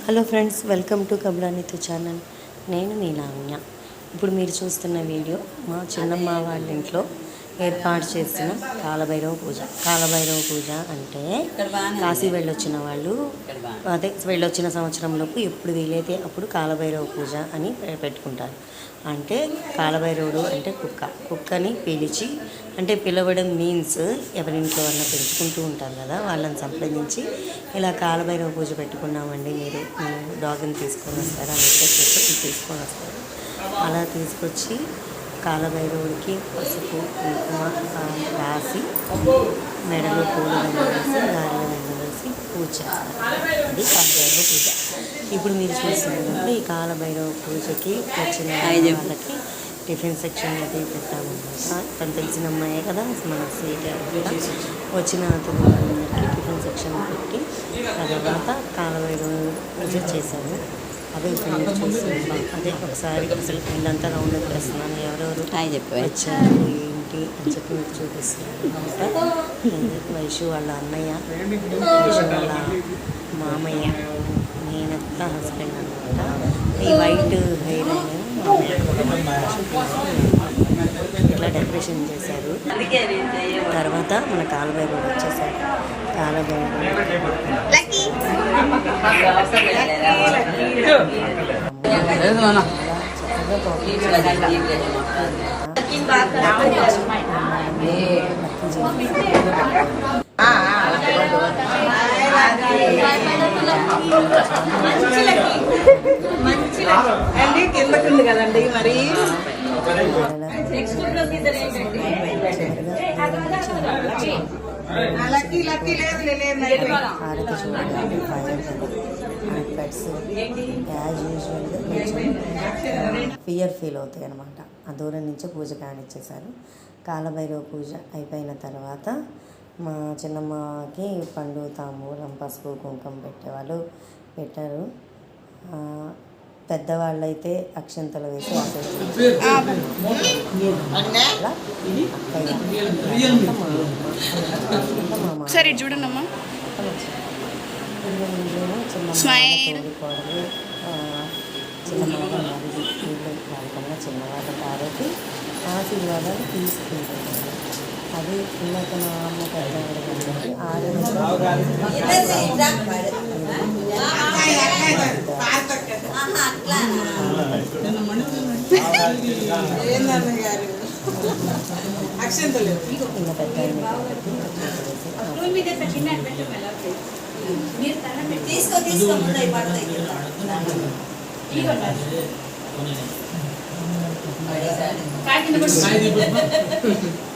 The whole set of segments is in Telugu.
హలో ఫ్రెండ్స్, వెల్కమ్ టు కబలానితో ఛానల్. నేను మీ లావణ్య. ఇప్పుడు మీరు చూస్తున్న వీడియో మా చిన్నమ్మ వాళ్ళ ఇంట్లో ఏర్పాటు చేసిన కాలభైరవ పూజ. కాలభైరవ పూజ అంటే కాశీ వెళ్ళొచ్చిన వాళ్ళు వెళ్ళొచ్చిన సంవత్సరంలోపు ఎప్పుడు వీలైతే అప్పుడు కాలభైరవ పూజ అని పెట్టుకుంటారు. అంటే కాలభైరవుడు అంటే కుక్కని పిలిచి, అంటే పిలవడం మీన్స్ ఎవరింట్లో అన్న పెంచుకుంటూ ఉంటారు కదా, వాళ్ళని సంప్రదించి ఇలా కాలభైరవ పూజ పెట్టుకున్నామండి, మీరు డాగ్ని తీసుకొని వస్తారా అంటే తీసుకొని వస్తారు. అలా తీసుకొచ్చి కాలభైరవుడికి పసుపు కుంకుమ రాసి మెడలో పూలు వేసి గారెల వేసి పూజ చేస్తారు. అది కాలభైరవ పూజ. ఇప్పుడు మీరు చూస్తున్నట్టు ఈ కాలభైరవ పూజకి వచ్చిన వాళ్ళకి టిఫిన్ సెక్షన్ అది పెట్టామన్నమాట. తను తెలిసిన అమ్మాయే కదా, మన సీట్ వచ్చిన వాళ్ళందరికీ టిఫిన్ సెక్షన్ పెట్టి తర్వాత కాలభైరవ పూజ చేశాము. అదే ఇప్పుడు మీరు చూస్తున్నాం. అదే ఒకసారి అసలు వీళ్ళంతా రౌండ్ వేస్తున్నాను, ఎవరెవరు వచ్చారు ఏంటి అని చెప్పి మీకు చూపిస్తున్నాను అనమాట. వైషు వాళ్ళ అన్నయ్య, వైషు వాళ్ళ మామయ్య, నేనంత హస్బెండ్ అనమాట. ఈ వైట్ హెయిర్ ఇట్లా డెకరేషన్ చేశారు. తర్వాత మన కాలభైరవుడు వచ్చేసాడు. కిందకుంది కదండి మరి. హారతి చూడండి, పెట్స్ యాజ్ యూజువల్గా ఫీల్ అవుతాయి అనమాట. ఆ దూరం నుంచే పూజ కానిచ్చేశారు. కాలభైరవ పూజ అయిపోయిన తర్వాత మా చిన్నమ్మకి పండు తాంబూలం పసుపు కుంకుమ పెట్టేవాళ్ళు పెట్టారు. పెద్దవాళ్ళైతే అక్షంతలు వేసి సరే చూడండమ్మా. వాళ్ళకన్నా చిన్నవాళ్ళు కాబట్టి ఆశీర్వాదాలు తీసుకుంటున్నారు. అది ఇందాక మా అమ్మ పెద్దవాళ్ళు కాబట్టి 6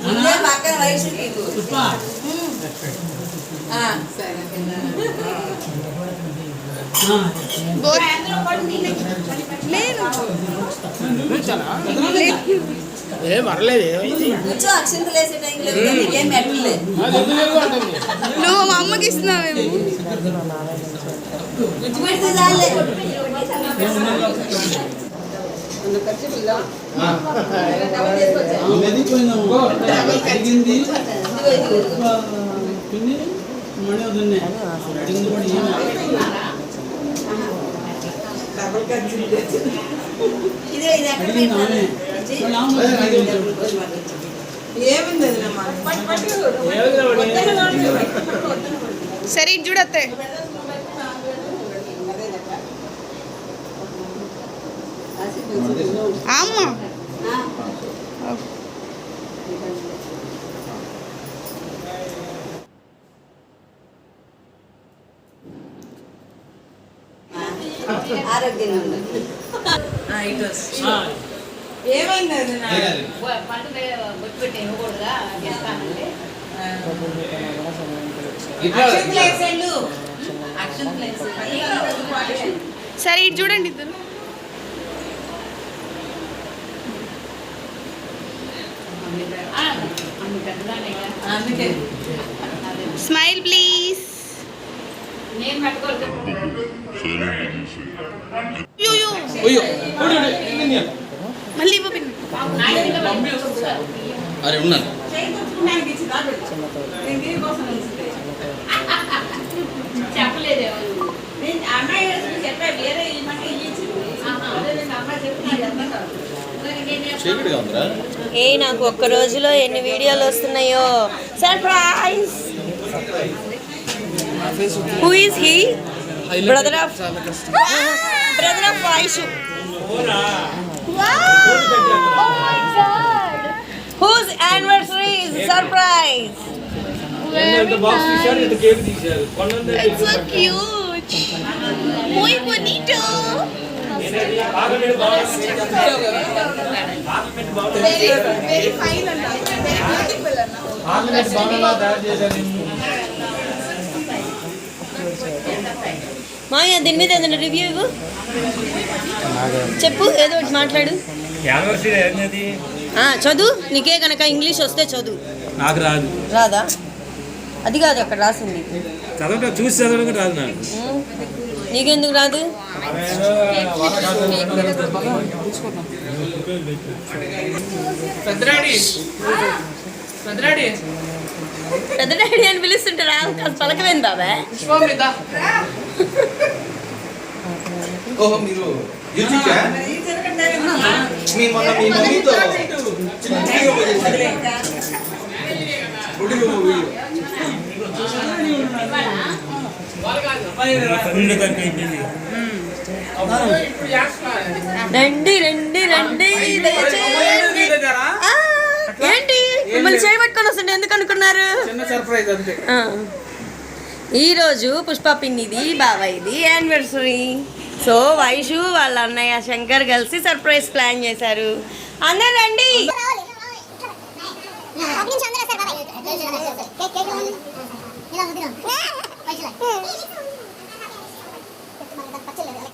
ఇంకా పక్కన వయసు అక్షంతలు వేసే టైంలో ఏం పెట్టలేదు. నువ్వు మా అమ్మకి ఇస్తున్నావేమో. పెడితే చాలే. సరే చూడతే అమ్మా ఆరోగ్యంగా ఏమైంది సరే ఇటు చూడండి ఇద్దరు. Smile please. మళ్ళీ చెప్పలేదు. అమ్మాయి చెప్పాను ఏ నాకు ఒక్క రోజులో ఎన్ని వీడియోలు వస్తున్నాయో. Surprise. Who is he? Brother of Vaishu. Whose anniversary is surprise? It's so cute. Muy bonito. Very fine and very beautiful. మాయా దీని మీద ఏదైనా రివ్యూ ఇవ్వు. చెప్పు, ఏదో ఒకటి మాట్లాడు. చదువు. నీకే కనుక ఇంగ్లీష్ వస్తే చదువు. నాకు రాదు. రాదా? అది కాదు అక్కడ రాసింది. చదవడం చూసి చదవడం రాదు నాకు. నీకెందుకు రాదు? పెద్ద డాడీ అని పిలుస్తుంటారా? కాదు పలకవేం బాబా. రండి రండి రండి. ఏంటి మిమ్మల్ని చేయబట్టుకొని వస్తుంటే ఎందుకు అనుకున్నారు? ఈరోజు పుష్ప పిన్నిది బాబాయిది యానివర్సరీ. సో వైషు వాళ్ళ అన్నయ్య శంకర్ కలిసి సర్ప్రైజ్ ప్లాన్ చేశారు. అందరు రండి. ఒక నిమిషం అందరూ వస్తారు బాబాయ్.